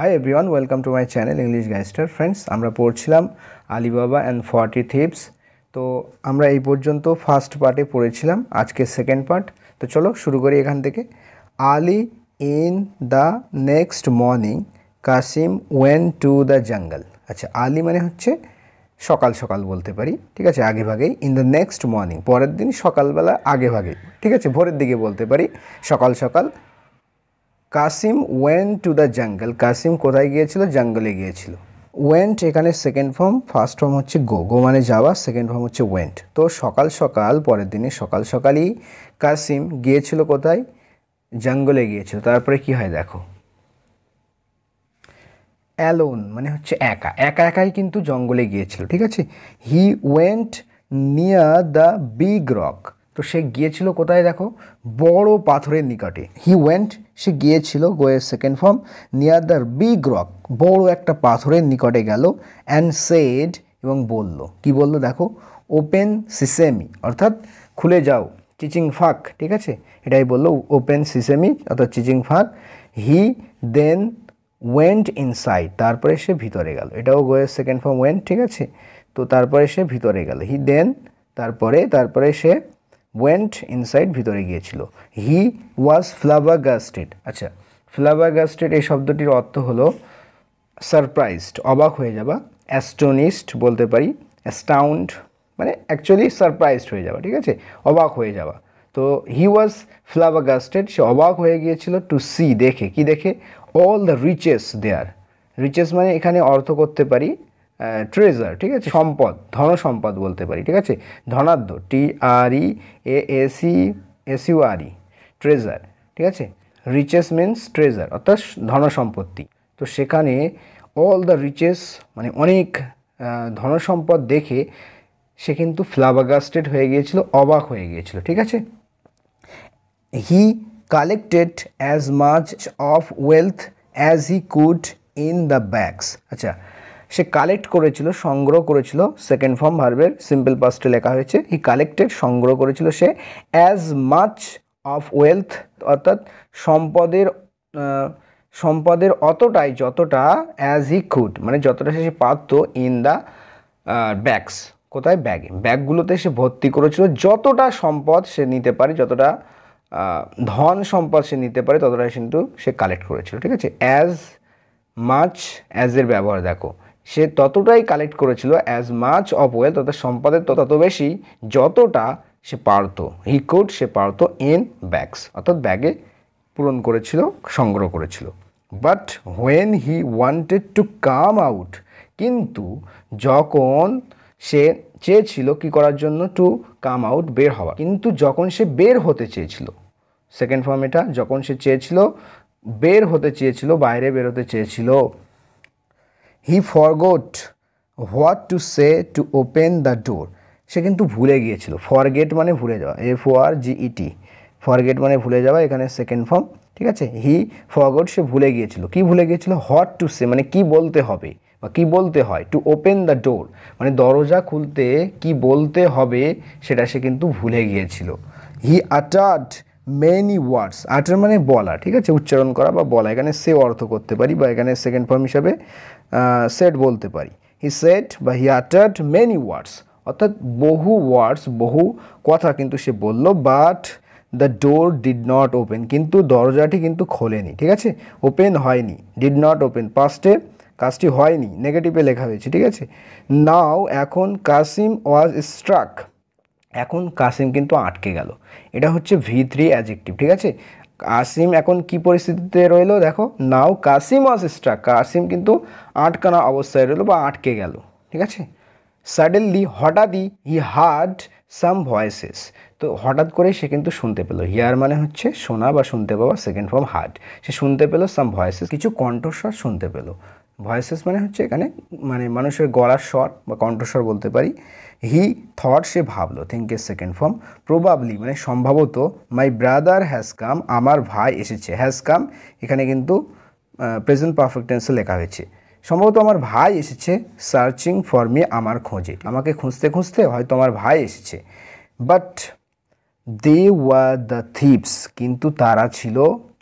Hi everyone, welcome to my channel English Gangster. Friends, আমরা পড়ছিলাম Alibaba and 40 থিপস। তো আমরা এই পর্যন্ত ফার্স্ট পার্টে পড়েছিলাম, আজকে সেকেন্ড পার্ট। তো চলো শুরু করি এখান থেকে। Ali in the next morning Kasim went to the jungle. আচ্ছা, আলি মানে হচ্ছে সকাল সকাল বলতে পারি, ঠিক আছে, আগে ভাগেই। ইন দ্য নেক্সট মর্নিং পরের দিন সকালবেলা আগে ভাগে, ঠিক আছে, ভোরের দিকে বলতে পারি, সকাল সকাল। কাসিম ওয়েন্ট টু দ্য জঙ্গল, কাসিম কোথায় গিয়েছিল? জঙ্গলে গিয়েছিল। ওয়েন্ট এখানে সেকেন্ড ফর্ম, ফার্স্ট ফর্ম হচ্ছে গো, গো মানে যাওয়া, সেকেন্ড ফর্ম হচ্ছে ওয়েন্ট। তো সকাল সকাল, পরের দিনে সকাল সকালই কাসিম গিয়েছিল কোথায়? জঙ্গলে গিয়েছিল। তারপরে কি হয় দেখো, অ্যালোন মানে হচ্ছে একা, একা একাই কিন্তু জঙ্গলে গিয়েছিল, ঠিক আছে। He went near the big rock, তো সে গিয়েছিল কোথায় দেখো? বড় পাথরের নিকটে। হি ওয়েন্ট, সে গিয়েছিল, গোয়ের second form, near the big rock, বড় একটা পাথরের নিকটে গেল। অ্যান্ড সেড, এবং বলল, কি বলল দেখো? ওপেন সিসেমি, অর্থাৎ খুলে যাও, চিচিং ফাক, ঠিক আছে, এটাই বললো, ওপেন সিসেমি অর্থাৎ চিচিং ফাক। হি দেন ওয়েন্ট ইনসাইড, তারপরে সে ভিতরে গেল, এটাও গোয়ের সেকেন্ড ফর্ম ওয়েন্ট, ঠিক আছে। তো তারপরে সে ভিতরে গেল। হি দেন, তারপরে সে ওয়েন্ট ইনসাইড, ভিতরে গিয়েছিল। হি ওয়াজ ফ্লাবাগাস্টেড। আচ্ছা, ফ্লাবাগাস্টেড এই শব্দটির অর্থ হলো সারপ্রাইজড, অবাক হয়ে যাওয়া। অ্যাস্টোনিশড বলতে পারি, অ্যাস্টাউন্ড মানে অ্যাকচুয়ালি সারপ্রাইজড হয়ে যাওয়া, ঠিক আছে, অবাক হয়ে যাওয়া। তো হি ওয়াজ ফ্লাবাগাস্টেড, সে অবাক হয়ে গিয়েছিল, টু সি দেখে, কি দেখে? All the riches there. Riches মানে এখানে অর্থ করতে পারি ট্রেজার, ঠিক আছে, সম্পদ, ধন সম্পদ বলতে পারি, ঠিক আছে, ধনাঢ্য, TREASURE, ট্রেজার, ঠিক আছে। রিচেস মিন্স ট্রেজার অর্থাৎ ধন সম্পত্তি। তো সেখানে অল দ্য রিচেস মানে অনেক ধন সম্পদ দেখে সে কিন্তু ফ্লাবাগাস্টেড হয়ে গিয়েছিল, অবাক হয়ে গিয়েছিল, ঠিক আছে। He collected as much of wealth as he could in the bags. আচ্ছা, সে কালেক্ট করেছিল, সংগ্রহ করেছিল, সেকেন্ড ফর্ম ভার্বের সিম্পল পাস্টে লেখা হয়েছে। হি কালেক্টেড, সংগ্রহ করেছিল সে, অ্যাজ মাচ অফ ওয়েলথ অর্থাৎ সম্পদের অতটাই যতটা, অ্যাজ হি কুড মানে যতটা সে পারত, ইন দ্য ব্যাগস, কোথায়? ব্যাগে, ব্যাগগুলোতে সে ভর্তি করেছিল, যতটা সম্পদ সে নিতে পারে, যতটা ধন সম্পদ সে নিতে পারে, ততটাই কিন্তু সে কালেক্ট করেছিল, ঠিক আছে। অ্যাজ মাচ, অ্যাজের ব্যবহার দেখো, সে ততটাই কালেক্ট করেছিল, অ্যাজ মাচ অফ ওয়েলথ অর্থাৎ সম্পদের তত বেশি, যতটা সে পারতো, হি কুড সে পারতো, ইন ব্যাগস অর্থাৎ ব্যাগে পূরণ করেছিল, সংগ্রহ করেছিল। But when he wanted to come out, কিন্তু যখন সে চেয়েছিল কি করার জন্য? টু কাম আউট, বের হওয়া। কিন্তু যখন সে বের হতে চেয়েছিল, সেকেন্ড ফর্ম এটা, যখন সে চেয়েছিল, বের হতে চেয়েছিল, বাইরে বেরোতে চেয়েছিল। He forgot what to say to open the door, সে কিন্তু ভুলে গিয়েছিল। ফরগেট মানে ভুলে যাওয়া, FORGET, ফরগেট মানে ভুলে যাওয়া, এখানে সেকেন্ড ফর্ম, ঠিক আছে। হি ফরগট, সে ভুলে গিয়েছিল, কি ভুলে গিয়েছিল? হোয়াট টু সে মানে কি বলতে হবে বা কি বলতে হয়। টু ওপেন দ্য ডোর মানে দরজা খুলতে কি বলতে হবে সেটা সে কিন্তু ভুলে গিয়েছিল। হি আটার্ড মেনি ওয়ার্ডস, আটার মানে বলা, ঠিক আছে, উচ্চারণ করা বা বলা, এখানে সে অর্থ করতে পারি বা এখানে সেকেন্ড ফর্ম হিসাবে সেড বলতে পারি। হি সেড বা হি আটার্ড মেনি ওয়ার্ডস অর্থাৎ বহু ওয়ার্ডস, বহু কথা কিন্তু সে বলল। But the door did not open, কিন্তু দরজাটি কিন্তু খোলেনি, ঠিক আছে, ওপেন হয়নি। ডিড নট ওপেন পাস্টে, কাজটি হয়নি, নেগেটিভে লেখা হয়েছে, ঠিক আছে। নাও এখন, কাসিম ওয়াজ স্ট্রাক, এখন কাসিম কিন্তু আটকে গেল, এটা হচ্ছে V3 অ্যাডজেক্টিভ, ঠিক আছে। কাসিম এখন কি পরিস্থিতিতে রইলো দেখো? নাও কাসিম ওয়াজ স্ট্রাক, কাসিম কিন্তু আটকানো অবস্থায় রইলো বা আটকে গেল, ঠিক আছে। সাডেনলি, হঠাৎই, হি হার্ড সাম ভয়েসেস, তো হঠাৎ করে সে কিন্তু শুনতে পেলো। হিয়ার মানে হচ্ছে শোনা বা শুনতে পাওয়া, সেকেন্ড ফর্ম হার্ড, সে শুনতে পেলো সাম ভয়েসেস, কিছু কণ্ঠস্বর শুনতে পেলো। ভয়েসেস মানে হচ্ছে এখানে মানে মানুষের গলার স্বর বা কণ্ঠস্বর বলতে পারি। হি থট, সে ভাবলো, থিঙ্কের সেকেন্ড ফর্ম। প্রবাবলি মানে সম্ভবত, মাই ব্রাদার হ্যাজ কাম, আমার ভাই এসেছে। হ্যাজ কাম এখানে কিন্তু প্রেজেন্ট পারফেক্ট টেন্সে লেখা হয়েছে। সম্ভবত আমার ভাই এসেছে, সার্চিং ফর মি, আমার খোঁজে, আমাকে খুঁজতে খুঁজতে হয়তো আমার ভাই এসেছে। But they were the thieves, কিন্তু তারা ছিল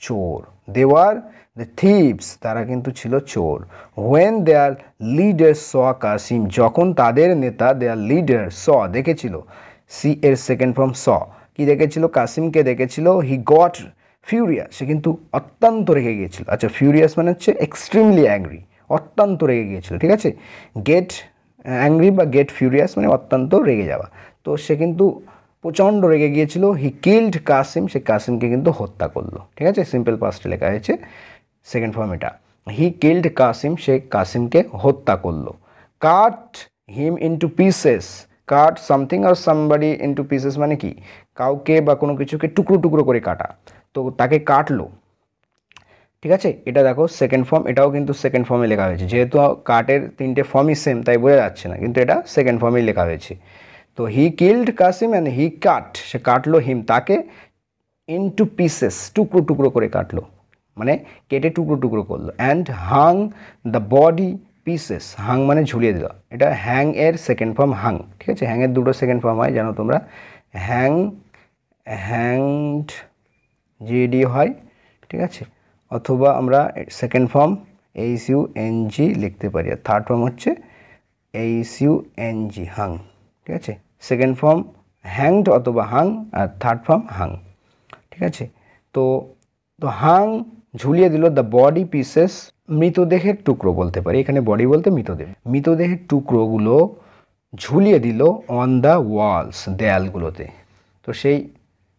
চোর। দে ওয়ার দ্য থিপস তারা কিন্তু ছিল চোর। হোয়েন দেয়ার লিডার স কাসিম যখন তাদের নেতা দেয়ার লিডার স দেখেছিল, সি এর সেকেন্ড ফর্ম স, কি দেখেছিল, কাসিমকে দেখেছিল, হি গট ফিউরিয়াস সে কিন্তু অত্যন্ত রেগে গিয়েছিল। আচ্ছা ফিউরিয়াস মানে হচ্ছে এক্সট্রিমলি অ্যাংরি, অত্যন্ত রেগে গিয়েছিল, ঠিক আছে। গেট অ্যাংরি বা গেট ফিউরিয়াস মানে অত্যন্ত রেগে যাওয়া। তো সে কিন্তু প্রচণ্ড রেগে গিয়েছিল। হি কিল্ড কাসিম সে কাসিমকে কিন্তু হত্যা করলো, ঠিক আছে। সিম্পল পাস্টে লেখা হয়েছে, সেকেন্ড ফর্ম এটা। হি কিল্ড কাসিম সে কাসিমকে হত্যা করলো। কাট হিম ইনটু পিসেস, কাট সামথিং আর সামবাডি ইনটু পিসেস মানে কি, কাউকে বা কোনো কিছুকে টুকরো টুকরো করে কাটা, তো তাকে কাটলো, ঠিক আছে। এটা দেখো সেকেন্ড ফর্ম, এটাও কিন্তু সেকেন্ড ফর্মে লেখা হয়েছে, যেহেতু কাটের তিনটে ফর্মই সেম তাই বোঝা যাচ্ছে না, কিন্তু এটা সেকেন্ড ফর্মেই লেখা হয়েছে। তো he killed Kasim and he cut সে কাটলো হিম তাকে, ইনটু পিসেস টুকরো টুকরো করে কাটলো, মানে কেটে টুকরো টুকরো করলো। And Hang the body pieces, Hang মানে ঝুলিয়ে দিল, এটা হ্যাং এর সেকেন্ড ফর্ম হাং, ঠিক আছে। হ্যাংয়ের দুটো সেকেন্ড ফর্ম হয় জানো তোমরা, হ্যাং হ্যাংড জিডি হয়, ঠিক আছে, অথবা আমরা second form H U N G লিখতে পারি, আর থার্ড ফর্ম হচ্ছে H U N G Hang, ঠিক আছে। সেকেন্ড ফর্ম হ্যাংড অথবা হাং, আর থার্ড ফর্ম হাং, ঠিক আছে। তো তো হাং ঝুলিয়ে দিল দ্য বডি পিসেস, মৃতদেহের টুকরো বলতে পারি, এখানে বডি বলতে মৃতদেহ, মৃতদেহের টুকরোগুলো ঝুলিয়ে দিল অন দ্য ওয়ালস দেয়ালগুলোতে। তো সেই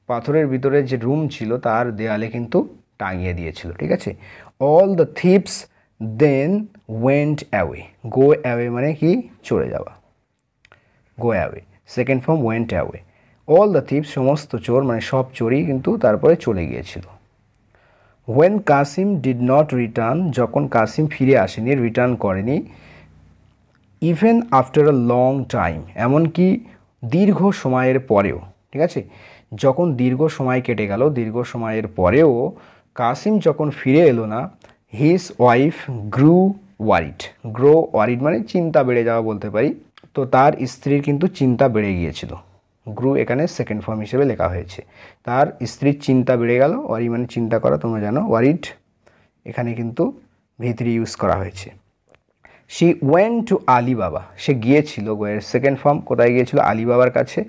পাথরের ভিতরে যে রুম ছিল তার দেয়ালে কিন্তু টাঙিয়ে দিয়েছিল, ঠিক আছে। All the thieves then went away, go away মানে কি চলে যাওয়া, go away, second form went away. All the thieves সমস্ত চোর মানে সব চোরই কিন্তু তারপরে চলে গিয়েছিল। When Kasim did not return যখন কাসিম ফিরে আসেনি, রিটার্ন করেনি, even after a long time এমনকি দীর্ঘ সময়ের পরেও, ঠিক আছে। যখন দীর্ঘ সময় কেটে গেল, দীর্ঘ সময়ের পরেও কাসিম যখন ফিরে এলো না, his wife grew worried, grow worried মানে চিন্তা বেড়ে যাওয়া বলতে পারি, তো তার স্ত্রীর কিন্তু চিন্তা বেড়ে গিয়েছিল। গ্রু এখানে সেকেন্ড ফর্ম হিসেবে লেখা হয়েছে, তার স্ত্রীর চিন্তা বেড়ে গেল, ওয়ারি মানে চিন্তা করা তোমরা জানো, ওয়ারিড এখানে কিন্তু ভিতরি ইউজ করা হয়েছে। শি ওয়েন্ট টু আলিবাবা সে গিয়েছিল, গোয়ের সেকেন্ড ফর্ম কোথায় গিয়েছিল, আলিবাবার কাছে।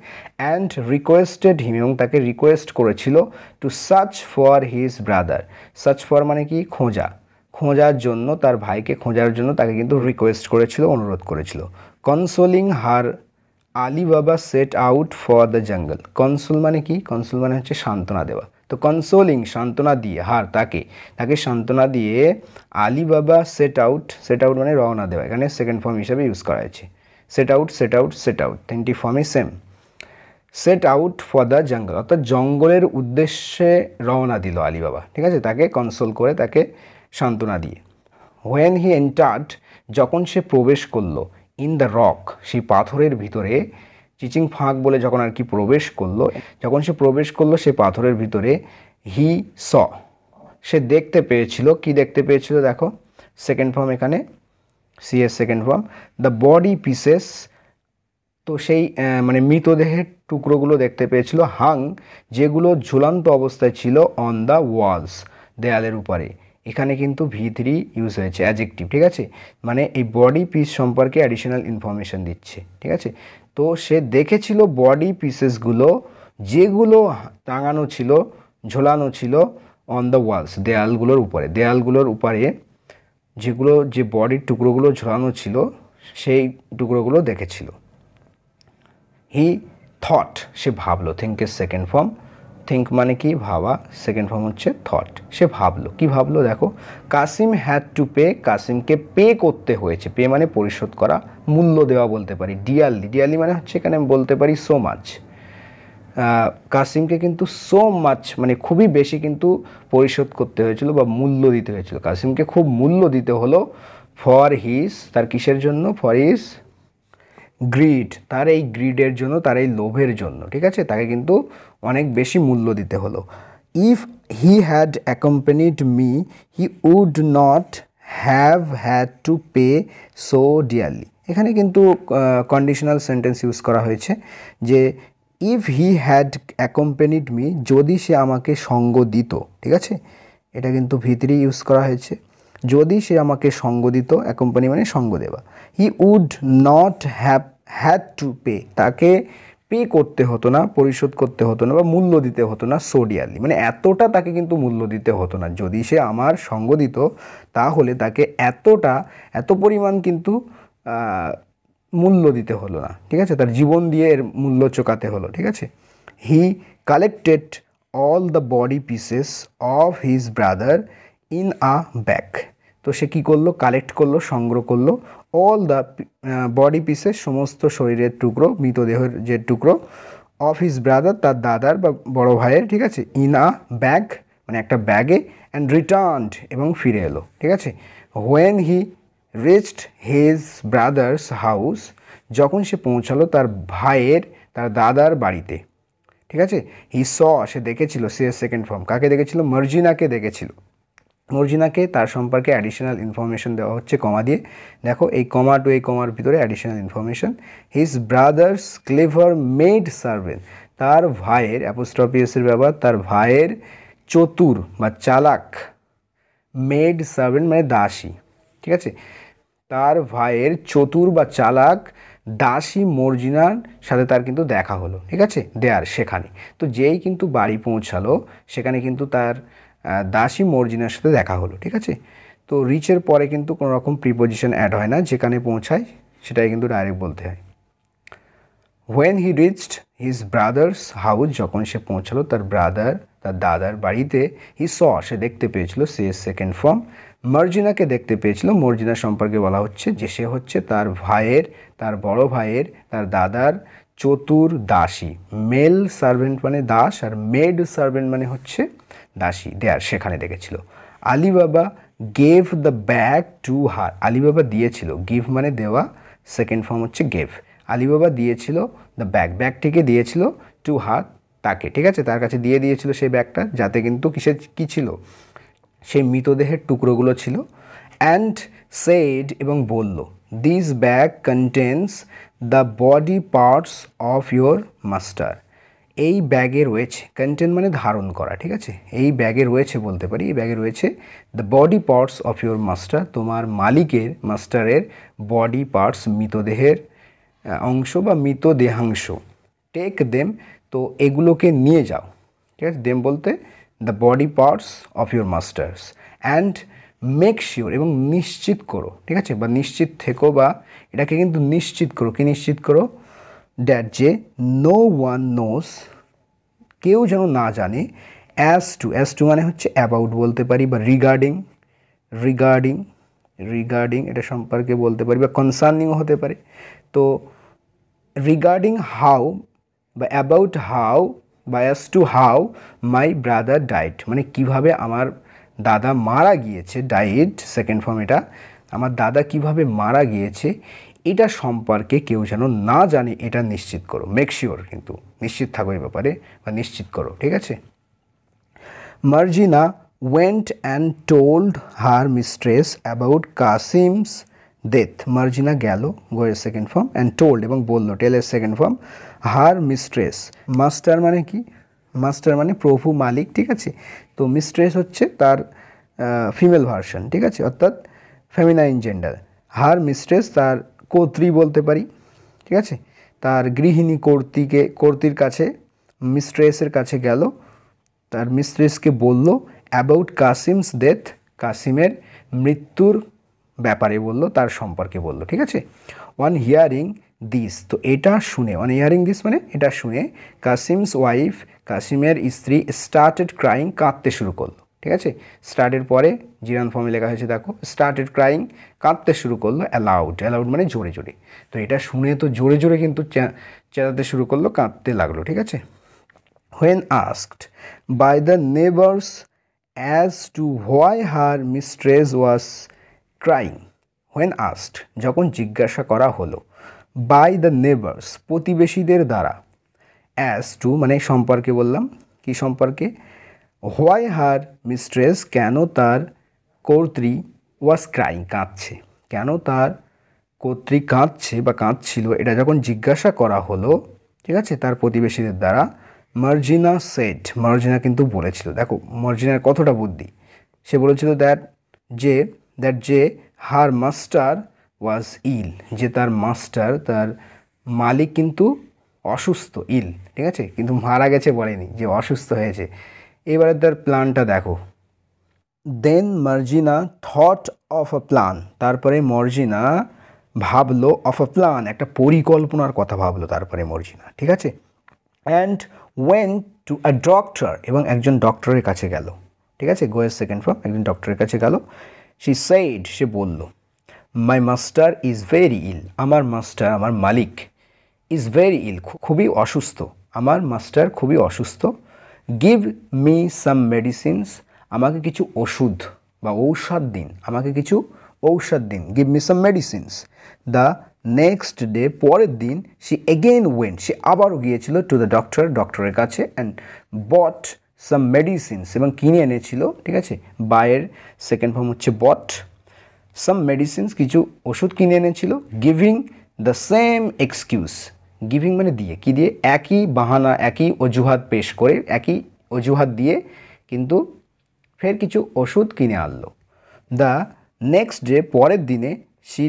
অ্যান্ড রিকোয়েস্টেড হিম এবং তাকে রিকোয়েস্ট করেছিল, to search for his brother, search for মানে কি খোঁজা, খোঁজার জন্য, তার ভাইকে খোঁজার জন্য তাকে কিন্তু রিকোয়েস্ট করেছিল, অনুরোধ করেছিল। Consoling her Alibaba set out for the জঙ্গল, কনসোল মানে কি, কনসোল মানে হচ্ছে সান্ত্বনা দেওয়া, তো কনসোলিং সান্ত্বনা দিয়ে, হার তাকে, তাকে সান্ত্বনা দিয়ে Alibaba set out, set out মানে রওনা দেওয়া, এখানে সেকেন্ড ফর্ম হিসেবে ইউজ করা হয়েছে। Set out set out set out তিনটি ফর্মই same. Set out for the jungle অর্থাৎ জঙ্গলের উদ্দেশ্যে রওনা দিল আলিবাবা, ঠিক আছে, তাকে কনসোল করে, তাকে সান্ত্বনা দিয়ে। হোয়েন হি এন্টার্ড যখন সে প্রবেশ করলো, ইন দ্য রক সেই পাথরের ভিতরে, চিচিং ফাঁক বলে যখন আর কি প্রবেশ করলো, যখন সে প্রবেশ করলো সে পাথরের ভিতরে, হি স সে দেখতে পেয়েছিল, কি দেখতে পেয়েছিল দেখো, সেকেন্ড ফর্ম এখানে সি এর second form, the body pieces, তো সেই মানে মৃতদেহের টুকরোগুলো দেখতে পেয়েছিল, হাং যেগুলো ঝুলন্ত অবস্থায় ছিল, অন দ্য ওয়ালস দেয়ালের উপরে, এখানে কিন্তু ভি3 ইউজ হয়েছে অ্যাডজেক্টিভ, ঠিক আছে, মানে এই বডি পিস সম্পর্কে অ্যাডিশনাল ইনফরমেশন দিচ্ছে, ঠিক আছে। তো সে দেখেছিল বডি পিসেসগুলো যেগুলো টাঙানো ছিল, ঝোলানো ছিল, অন দ্য ওয়ালস দেয়ালগুলোর উপরে, দেয়ালগুলোর উপরে যেগুলো যে বডির টুকরোগুলো ঝোলানো ছিল সেই টুকরোগুলো দেখেছিল। হি থট সে ভাবলো, থিঙ্কের সেকেন্ড ফর্ম, থিঙ্ক মানে কি ভাবা, সেকেন্ড ফর্ম হচ্ছে থট, সে ভাবলো, কি ভাবলো দেখো, কাসিম হ্যাড টু পে কাসিমকে পে করতে হয়েছে, পে মানে পরিশোধ করা, মূল্য দেওয়া বলতে পারি, ডিয়ারলি, ডিয়ারলি মানে হচ্ছে এখানে বলতে পারি সো মাচ, কাসিমকে কিন্তু সো মাচ মানে খুবই বেশি কিন্তু পরিশোধ করতে হয়েছিল বা মূল্য দিতে হয়েছিল, কাসিমকে খুব মূল্য দিতে হলো, ফর হিজ তার কিসের জন্য, ফর হিজ গ্রিড তার এই গ্রিডের জন্য, তার এই লোভের জন্য, ঠিক আছে, তাকে কিন্তু অনেক বেশি মূল্য দিতে হলো। If he had accompanied me he would not have had to pay so dearly, এখানে কিন্তু কন্ডিশনাল সেন্টেন্স ইউজ করা হয়েছে, যে if he had accompanied me যদি সে আমাকে সঙ্গ দিত, ঠিক আছে, এটা কিন্তু ভি3 ইউজ করা হয়েছে। যদি সে আমাকে সঙ্গ দিত, অ্যাকম্পানি মানে সঙ্গ দেওয়া। He would not had to pay, তাকে পে করতে হতো না, পরিশোধ করতে হতো না বা মূল্য দিতে হতো না সো ডিয়ারলি, মানে এতটা তাকে কিন্তু মূল্য দিতে হতো না। যদি সে আমার সঙ্গ দিত তাহলে তাকে এত পরিমাণ কিন্তু মূল্য দিতে হলো না, ঠিক আছে, তার জীবন দিয়ে এর মূল্য চোকাতে হলো, ঠিক আছে। He collected all the body pieces of his brother in a bag, তো সে কী করলো, কালেক্ট করলো, সংগ্রহ করলো অল দ্য বডি পিসেস, সমস্ত শরীরের টুকরো, মৃতদেহের যে টুকরো, অফ হিজ ব্রাদার, তার দাদার বা বড় ভাইয়ের, ঠিক আছে, ইন আ ব্যাগ মানে একটা ব্যাগে, অ্যান্ড রিটার্নড এবং ফিরে এলো, ঠিক আছে। When he reached his brothers house, যখন সে পৌঁছালো তার দাদার বাড়িতে, ঠিক আছে। হি সে দেখেছিল, সে সেকেন্ড ফর্ম, কাকে দেখেছিল, মার্জিনাকে দেখেছিল। মর্জিনাকে, তার সম্পর্কে অ্যাডিশনাল ইনফরমেশন দেওয়া হচ্ছে কমা দিয়ে। দেখো এই কমা টু এই কমার ভিতরে additional information. His brothers clever maid servant, তার ভাইয়ের, অ্যাপোস্ট্রফিসের ব্যবহার, তার ভাইয়ের চতুর বা চালাক, মেড সার্ভেন্ট মানে দাসী, ঠিক আছে, তার ভাইয়ের চতুর বা চালাক দাসী মর্জিনার সাথে তার কিন্তু দেখা হলো, ঠিক আছে, সেখানে। তো যেই কিন্তু বাড়ি পৌঁছালো সেখানে কিন্তু তার দাসী মর্জিনার সাথে দেখা হলো, ঠিক আছে। তো রিচের পরে কিন্তু কোনো রকম প্রিপোজিশন অ্যাড হয় না, যেখানে পৌঁছায় সেটাই কিন্তু ডাইরেক্ট বলতে হয়। When he reached his brothers house, যখন সে পৌঁছালো তার দাদার বাড়িতে, হি সে দেখতে পেয়েছিল, সে সেকেন্ড ফর্ম, মার্জিনাকে দেখতে পেয়েছিল। মর্জিনা সম্পর্কে বলা হচ্ছে যে সে হচ্ছে তার বড় ভাইয়ের, তার দাদার চতুর দাসী। মেল সার্ভেন্ট মানে দাস, আর মেড সার্ভেন্ট মানে হচ্ছে দাসী, সেখানে দেখেছিল। Alibaba gave the bag to her, Alibaba দিয়েছিল, গিভ মানে দেওয়া, সেকেন্ড ফর্ম হচ্ছে গেভ। আলিবাবা দিয়েছিল দ্য ব্যাগটিকে দিয়েছিল টু হার, তাকে, ঠিক আছে, তার কাছে দিয়েছিল সেই ব্যাগটা, যাতে কিন্তু কী ছিল, সেই মৃতদেহের টুকরোগুলো ছিল। অ্যান্ড সেড এবং বলল, this bag contains the body parts of your master, এই ব্যাগে রয়েছে, কন্টেন মানে ধারণ করা, ঠিক আছে, এই ব্যাগে রয়েছে বলতে পারি, এই ব্যাগে রয়েছে the body parts of your master, তোমার মাস্টারের বডি পার্টস, মৃতদেহের অংশ বা মৃতদেহাংশ। টেক দেম, তো এগুলোকে নিয়ে যাও, ঠিক আছে, দেম বলতে the body parts of your masters, and make sure এবং নিশ্চিত করো, ঠিক আছে, বা নিশ্চিত থেকো, বা এটাকে কিন্তু নিশ্চিত করো, কি নিশ্চিত করো, দ্যাট যে নো ওয়ান নোস, কেউ যেন না জানে, অ্যাজ টু মানে হচ্ছে অ্যাবাউট বলতে পারি, বা রিগার্ডিং এটা সম্পর্কে বলতে পারি, বা কনসার্নিংও হতে পারে। তো রিগার্ডিং হাউ বা অ্যাবাউট হাউ বা as to how my brother died, মানে কিভাবে আমার দাদা মারা গিয়েছে, ডাইড সেকেন্ড ফর্ম, এটা আমার দাদা কিভাবে মারা গিয়েছে এটা সম্পর্কে কেউ যেন না জানে, এটা নিশ্চিত করো। মেক শিওর, কিন্তু নিশ্চিত থাকো এই ব্যাপারে, বা নিশ্চিত করো, ঠিক আছে। Marjina went and told her mistress about Kasim's death, Marjina গেল, গোয়ের সেকেন্ড ফর্ম, অ্যান্ড টোল্ড এবং বললো, টেলের second form, her mistress, master মানে কি, মাস্টার মানে প্রভু, মালিক, ঠিক আছে। তো মিস্ট্রেস হচ্ছে তার ফিমেল ভার্সন, ঠিক আছে, অর্থাৎ ফেমিনাইন জেন্ডার। হার মিস্ট্রেস তার কর্ত্রী বলতে পারি, ঠিক আছে, তার গৃহিণী কর্ত্রীর কাছে, মিস্ট্রেসের কাছে গেল, তার মিস্ট্রেসকে বলল অ্যাবাউট কাসিমস ডেথ, কাসিমের মৃত্যুর ব্যাপারে বলল, তার সম্পর্কে বলল, ঠিক আছে। অন হিয়ারিং দিস, তো এটা শুনে, অন হিয়ারিং দিস মানে এটা শুনে, কাসিমস ওয়াইফ, কাসিমের স্ত্রী, স্টার্টেড ক্রাইং, কাঁদতে শুরু করলো, ঠিক আছে, স্টার্টের পরে জিরান ফর্মে লেখা হয়েছে, দেখো, স্টার্টেড ক্রাইং, কাঁদতে শুরু করলো, অ্যালাউড মানে জোরে জোরে। তো এটা শুনে তো জোরে জোরে কিন্তু চেঁচাতে শুরু করলো, কাঁদতে লাগলো, ঠিক আছে। When asked by the neighbours as to why her mistress was crying, when asked যখন জিজ্ঞাসা করা হলো, বাই দ্য নেবার্স প্রতিবেশীদের দ্বারা, অ্যাজ টু মানে সম্পর্কে বললাম, কি সম্পর্কে, হোয়াই হার মিস্ট্রেস কেন তার কর্ত্রী, ওয়াজ ক্রাইং কাঁদছে, কেন তার কর্ত্রী কাঁদছে বা কাঁদছিল, এটা যখন জিজ্ঞাসা করা হলো, ঠিক আছে, তার প্রতিবেশীদের দ্বারা, মার্জিনা সেড, মার্জিনা কিন্তু বলেছিল, দেখো মার্জিনার কতটা বুদ্ধি, সে বলেছিল যে হার মাস্টার ওয়াজ ইল, যে তার মাস্টার তার মালিক কিন্তু অসুস্থ, ইল, ঠিক আছে, কিন্তু মারা গেছে বলেনি, যে অসুস্থ হয়েছে। এবারে তার প্ল্যানটা দেখো। Then Marjina thought of a plan, তারপরে মর্জিনা ভাবলো অফ আ প্ল্যান, একটা পরিকল্পনার কথা ভাবলো তারপরে মর্জিনা, ঠিক আছে। And went to a doctor, এবং একজন ডক্টরের কাছে গেল, ঠিক আছে, গোয়ের সেকেন্ড ফর্ম, একজন ডক্টরের কাছে গেল। শি সেইড, সে বলল, my master is very ill, আমার মাস্টার, আমার মালিক, ইজ ভেরি ইল, খুবই অসুস্থ, আমার মাস্টার খুবই অসুস্থ। গিভ মি সাম মেডিসিনস, আমাকে কিছু ওষুধ বা ঔষধ দিন, আমাকে কিছু ঔষধ দিন, give me some medicines. The next day, পরের দিন, সে এগেন ওয়েন্ট, সে আবারও গিয়েছিল টু দ্য ডক্টর, ডক্টরের কাছে, অ্যান্ড বট সাম মেডিসিনস, এবং কিনে এনেছিল, ঠিক আছে, বাইয়ের সেকেন্ড ফর্ম হচ্ছে বট, সাম মেডিসিনস, কিছু ওষুধ কিনে এনেছিল। Giving the same excuse, giving মানে দিয়ে, কি দিয়ে, একই বাহানা, একই অজুহাত পেশ করে, একই অজুহাত দিয়ে কিন্তু ফের কিছু ওষুধ কিনে আনলো। দ্য নেক্সট ডে, পরের দিনে, সে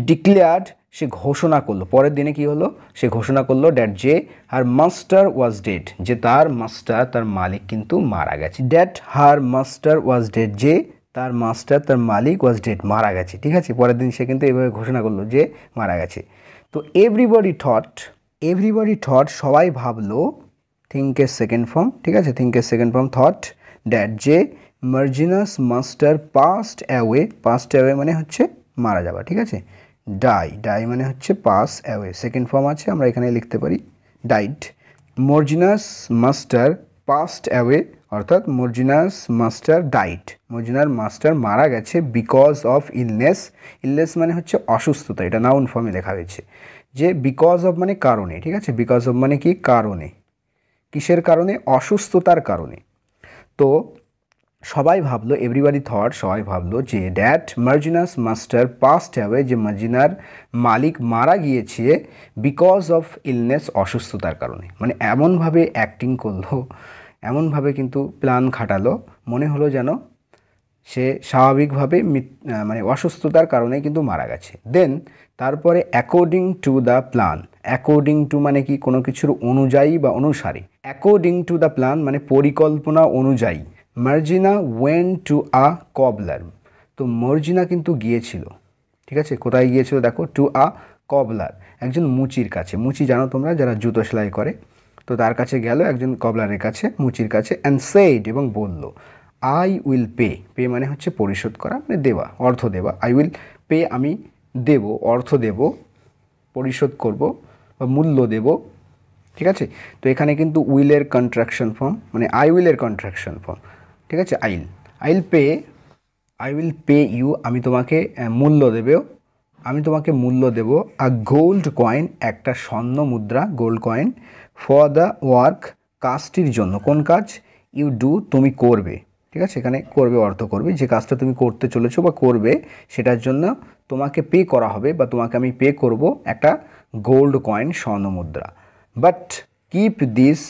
ডিক্লেয়ার্ড, সে ঘোষণা করলো, পরের দিনে কি হলো, সে ঘোষণা করলো ড্যাট যে হার মাস্টার ওয়াজ ডেড, যে তার মাস্টার, তার মালিক কিন্তু মারা গেছে। That her master was dead, যে তার মাস্টার, তার মালিক ওয়াজ ডেড, মারা গেছে, ঠিক আছে। পরের দিন সে কিন্তু এইভাবে ঘোষণা করলো যে মারা গেছে। তো এভরিবডি থট, সবাই ভাবলো, থিঙ্কের সেকেন্ড ফর্ম, ঠিক আছে, থিঙ্কের সেকেন্ড ফর্ম থট, ড্যাট যে মার্জিনাস মাস্টার পাস্ট অ্যাওয়ে মানে হচ্ছে মারা যাওয়া, ঠিক আছে। ডাই মানে হচ্ছে পাস অ্যাওয়ে, সেকেন্ড ফর্ম আছে, আমরা এখানে লিখতে পারি ডাইড। মর্জিনাস মাস্টার পাস্ট অ্যাওয়ে, অর্থাৎ মর্জিনাস মাস্টার ডাইড, মর্জিনার মাস্টার মারা গেছে বিকজ অফ ইলনেস মানে হচ্ছে অসুস্থতা, এটা নাউন ফর্মে লেখা হয়েছে, যে বিকজ অফ মানে কারণে, ঠিক আছে, বিকজ অফ মানে কি, কারণে, কিসের কারণে, অসুস্থতার কারণে। তো সবাই ভাবলো, এভরিবডি থট, সবাই ভাবলো যে ড্যাট মার্জিনাস মাস্টার পাস্ট অ্যাওয়ে, যে মার্জিনার মালিক মারা গিয়েছে বিকজ অফ ইলনেস, অসুস্থতার কারণে। মানে এমনভাবে অ্যাক্টিং করলো, এমনভাবে কিন্তু প্ল্যান খাটালো, মনে হলো যেন সে স্বাভাবিকভাবে মানে অসুস্থতার কারণে কিন্তু মারা গেছে। দেন তারপরে according to the plan, according to মানে কি, কোনো কিছুর অনুযায়ী বা অনুসারে, অ্যাকর্ডিং টু দ্য প্ল্যান মানে পরিকল্পনা অনুযায়ী, মার্জিনা ওয়েন্ট টু আ কবলার, তো মর্জিনা কিন্তু গিয়েছিল, ঠিক আছে, কোথায় গিয়েছিল দেখো, টু আ কবলার, একজন মুচির কাছে, মুচি জানো তোমরা, যারা জুতো সেলাই করে, তো তার কাছে গেল, একজন কবলারের কাছে, মুচির কাছে, অ্যান্ড সেইড, এবং বলল, আই উইল পে মানে হচ্ছে পরিশোধ করা, মানে দেওয়া, অর্থ দেওয়া, আই উইল পে, আমি দেব, অর্থ দেব, পরিশোধ করব বা মূল্য দেব, ঠিক আছে। তো এখানে কিন্তু উইলের কন্ট্রাকশন ফর্ম, মানে আই উইলের কন্ট্রাকশন ফর্ম, ঠিক আছে, আই উইল পে ইউ, আমি তোমাকে মূল্য দেব, আ গোল্ড কয়েন, একটা স্বর্ণ মুদ্রা, gold coin, for the work, কাজটির জন্য, কোন কাজ, ইউ ডু, তুমি করবে, ঠিক আছে, এখানে করবে অর্থ করবে, যে কাজটা তুমি করতে চলেছো বা করবে সেটার জন্য তোমাকে পে করা হবে, বা তোমাকে আমি পে করব একটা গোল্ড কয়েন, স্বর্ণ মুদ্রা। But keep this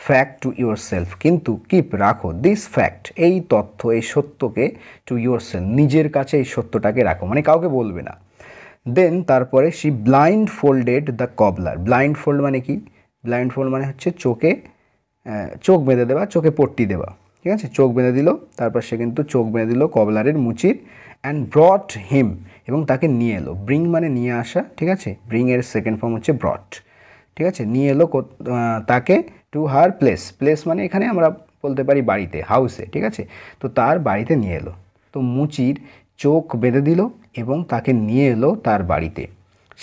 fact to your self, কিন্তু কিপ রাখো, দিস ফ্যাক্ট, এই তথ্য, এই সত্যকে, টু ইউর সেলফ, নিজের কাছে এই সত্যটাকে রাখো, মানে কাউকে বলবে না। দেন তারপরে she blindfolded the cobbler, blindfold মানে কি, ব্লাইন্ড ফোল্ড মানে হচ্ছে চোখে চোখ বেঁধে দেওয়া, চোখে পট্টি দেওয়া, ঠিক আছে, চোখ বেঁধে দিল, তারপর সে কিন্তু চোখ বেঁধে দিল কবলারের, মুচির, অ্যান্ড ব্রট হিম, এবং তাকে নিয়ে এলো, ব্রিং মানে নিয়ে আসা, ঠিক আছে, ব্রিং এর সেকেন্ড ফর্ম হচ্ছে ব্রট, ঠিক আছে, নিয়ে এলো তাকে টু হার প্লেস মানে এখানে আমরা বলতে পারি বাড়িতে, হাউসে, ঠিক আছে, তো তার বাড়িতে নিয়ে এলো। তো মুচির চোখ বেঁধে দিল এবং তাকে নিয়ে এলো তার বাড়িতে।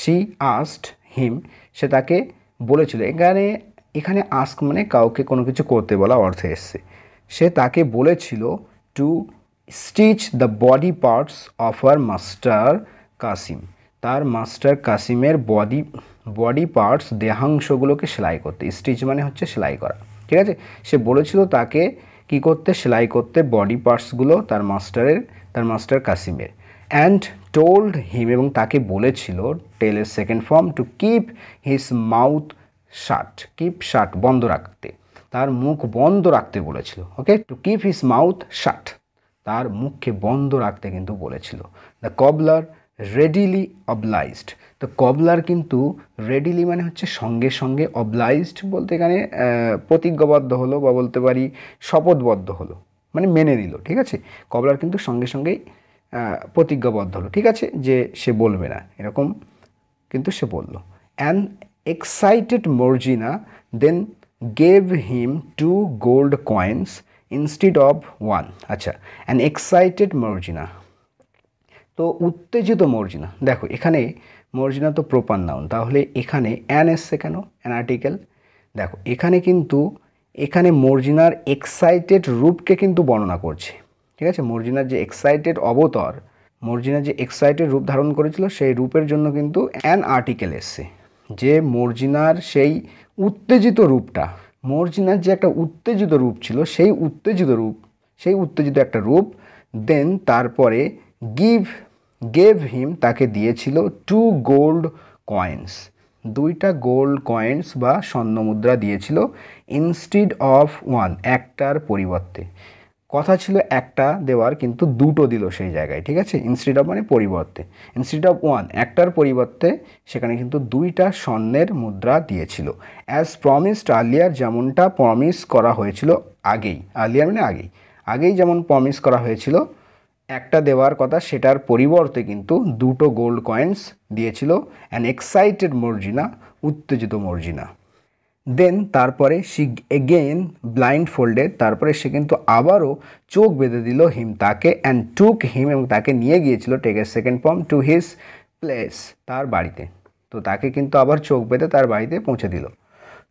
শি আস্কড হিম, সে তাকে বলেছিল, এখানে আস্ক মানে কাউকে কোনো কিছু করতে বলা অর্থে এসছে, সে তাকে বলেছিল to stitch the body parts of her master Kasim, তার মাস্টার কাসিমের বডি পার্টস, দেহাংশগুলোকে সেলাই করতে, স্টিচ মানে হচ্ছে সেলাই করা, ঠিক আছে, সে বলেছিল তাকে কি করতে, সেলাই করতে বডি পার্টসগুলো তার মাস্টার কাসিমের। অ্যান্ড টোল্ড হিম, এবং তাকে বলেছিল, টেলের second form, to keep his mouth shut, keep shut বন্ধ রাখতে, তার মুখ বন্ধ রাখতে বলেছিল। Okay, to keep his mouth shut, তার মুখকে বন্ধ রাখতে কিন্তু বলেছিল। দ্য কবলার রেডিলি অবলাইজড, তো কবলার কিন্তু রেডিলি মানে হচ্ছে সঙ্গে সঙ্গে, অবলাইজড বলতে এখানে প্রতিজ্ঞাবদ্ধ হলো বা বলতে পারি শপথবদ্ধ হলো, মানে মেনে নিল। ঠিক আছে, কবলার কিন্তু সঙ্গে সঙ্গেই প্রতিজ্ঞাবদ্ধ হলো, ঠিক আছে, যে সে বলবে না এরকম, কিন্তু সে বলল। An excited Marjina then gave him 2 gold coins instead of 1। আচ্ছা, অ্যান এক্সাইটেড মর্জিনা, তো উত্তেজিত মর্জিনা। দেখো এখানে মর্জিনা তো প্রপার নাউন, তাহলে এখানে অ্যান এসছে কেন, অ্যান আর্টিকেল। দেখো এখানে কিন্তু এখানে মর্জিনার এক্সাইটেড রূপকে কিন্তু বর্ণনা করছে। ঠিক আছে, মর্জিনার যে এক্সাইটেড অবতর, মর্জিনার যে এক্সাইটেড রূপ ধারণ করেছিল সেই রূপের জন্য কিন্তু অ্যান আর্টিকেল এসছে, যে মর্জিনার সেই উত্তেজিত রূপটা, মর্জিনার যে একটা উত্তেজিত রূপ ছিল, সেই উত্তেজিত একটা রূপ, দেন তারপরে গেভ হিম, তাকে দিয়েছিল 2 গোল্ড কয়েন্স, 2টা গোল্ড কয়েন্স বা স্বর্ণ মুদ্রা দিয়েছিল, ইনস্টিড অফ 1, একটার পরিবর্তে। কথা ছিল একটা দেওয়ার, কিন্তু 2টো দিল সেই জায়গায়। ঠিক আছে, ইনস্টিড অফ মানে পরিবর্তে, ইনস্টিড অফ 1 একটার পরিবর্তে সেখানে কিন্তু 2টা স্বর্ণের মুদ্রা দিয়েছিল। অ্যাজ প্রমিসড আর্লিয়ার, যেমনটা প্রমিস করা হয়েছিল আগেই, আর্লিয়ার মানে আগেই যেমন প্রমিস করা হয়েছিল একটা দেওয়ার কথা, সেটার পরিবর্তে কিন্তু 2টো গোল্ড কয়েন্স দিয়েছিল অ্যান এক্সাইটেড মর্জিনা, উত্তেজিত মর্জিনা। দেন তারপরে সি এগেইন ব্লাইন্ড ফোল্ডেড, তারপরে সে কিন্তু আবারও চোখ বেঁধে দিল হিম, তাকে, অ্যান্ড টুক হিম, এবং তাকে নিয়ে গিয়েছিল, take a second form, to his place, তার বাড়িতে। তো তাকে কিন্তু আবার চোখ বেঁধে তার বাড়িতে পৌঁছে দিল।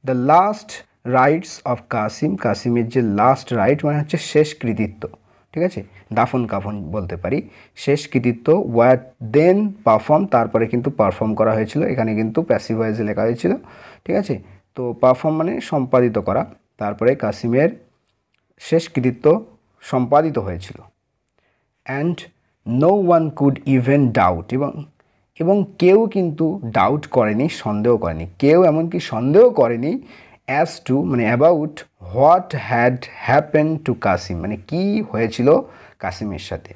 The last rites of Kasim, কাসিমের যে লাস্ট রাইট মানে হচ্ছে শেষ কৃতিত্ব, ঠিক আছে, দাফন কাফন বলতে পারি, শেষ কৃতিত্ব, ওয়ার দেন পারফর্ম, তারপরে কিন্তু পারফর্ম করা হয়েছিল, এখানে কিন্তু প্যাসিভ ভয়েসে লেখা হয়েছিল। ঠিক আছে, তো পারফর্ম মানে সম্পাদিত করা, তারপরে কাসিমের শেষ কৃতিত্ব সম্পাদিত হয়েছিল। And no one could even doubt, এবং কেউ কিন্তু ডাউট করেনি, সন্দেহ করেনি, কেউ এমনকি সন্দেহ করেনি, অ্যাজ টু মানে about what had happen to Kasim, মানে কি হয়েছিল কাসিমের সাথে।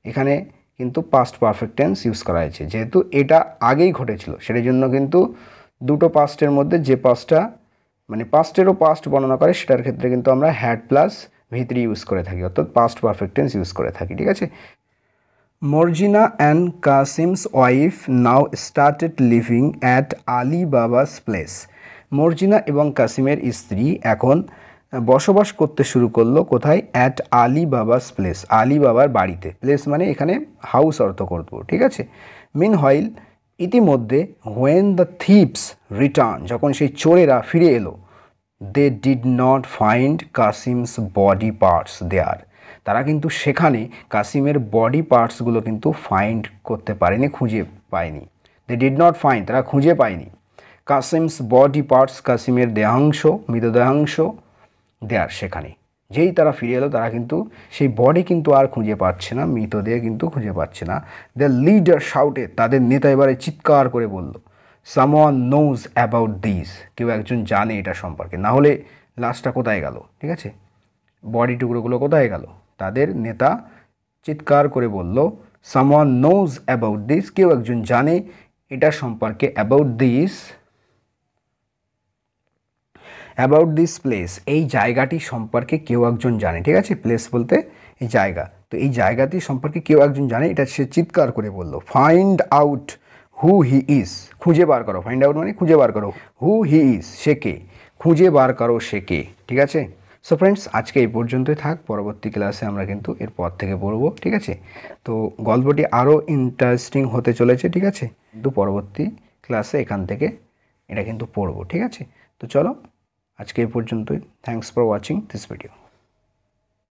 এখানে কিন্তু পাস্ট পারফেক্ট টেন্স ইউজ করা হয়েছে, যেহেতু এটা আগেই ঘটেছিল, সেটার জন্য কিন্তু 2টো পাস্টের মধ্যে যে পাস্টটা মানে পাস্টেরও পাস্ট বর্ণনা করে, সেটার ক্ষেত্রে কিন্তু আমরা হ্যাড প্লাস V3 ইউজ করে থাকি, অর্থাৎ পাস্ট পারফেক্ট টেন্স ইউজ করে থাকি। ঠিক আছে, Marjina and Kasim's wife now started living at Ali Baba's place, Marjina এবং কাসিমের স্ত্রী এখন বসবাস করতে শুরু করলো, কোথায়, অ্যাট আলী বাবাস প্লেস, আলী বাবার বাড়িতে, প্লেস মানে এখানে হাউস অর্থ করবো। ঠিক আছে, মিন হোয়াইল, ইতিমধ্যে, হোয়েন দ্য থিপস রিটার্ন, যখন সেই চোরেরা ফিরে এলো, they did not find Kasim's body parts there, তারা কিন্তু সেখানে কাসিমের বডি পার্টসগুলো কিন্তু ফাইন্ড করতে পারেনি, খুঁজে পায়নি। দে ডিড নট ফাইন্ড, তারা খুঁজে পায়নি কাসিমস বডি পার্টস, কাসিমের দেহাংশ, মৃতদেহাংশ, দেয়ার, সেখানে। যেই তারা ফিরে এলো, তারা কিন্তু সেই বডি কিন্তু আর খুঁজে পাচ্ছে না, মৃতদেহ কিন্তু খুঁজে পাচ্ছে না। দ্য লিডার শাউটে, তাদের নেতা এবারে চিৎকার করে বলল, সামওয়ান নোজ অ্যাবাউট দিস, কেউ একজন জানে এটা সম্পর্কে, না হলে লাশটা কোথায় গেল। ঠিক আছে, বডি টুকরোগুলো কোথায় গেল, তাদের নেতা চিৎকার করে বলল, সামওয়ান নোজ অ্যাবাউট দিস, কেউ একজন জানে এটা সম্পর্কে, অ্যাবাউট দিস প্লেস, এই জায়গাটি সম্পর্কে কেউ একজন জানে। ঠিক আছে, প্লেস বলতে এই জায়গা, তো এই জায়গাটি সম্পর্কে কেউ একজন জানে, এটা সে চিৎকার করে বলল। Find out who he is, খুঁজে বার করো, ফাইন্ড আউট মানে খুঁজে বার করো, হু হি ইজ, সে কে, খুঁজে বার করো সে কে। ঠিক আছে, সো ফ্রেন্ডস আজকে এই পর্যন্তই থাক, পরবর্তী ক্লাসে আমরা কিন্তু এরপর থেকে পড়বো। ঠিক আছে, তো গল্পটি আরও ইন্টারেস্টিং হতে চলেছে। ঠিক আছে, কিন্তু পরবর্তী ক্লাসে এখান থেকে এটা কিন্তু পড়বো। ঠিক আছে, তো চলো আজকে এই পর্যন্তই। Thanks for watching this video.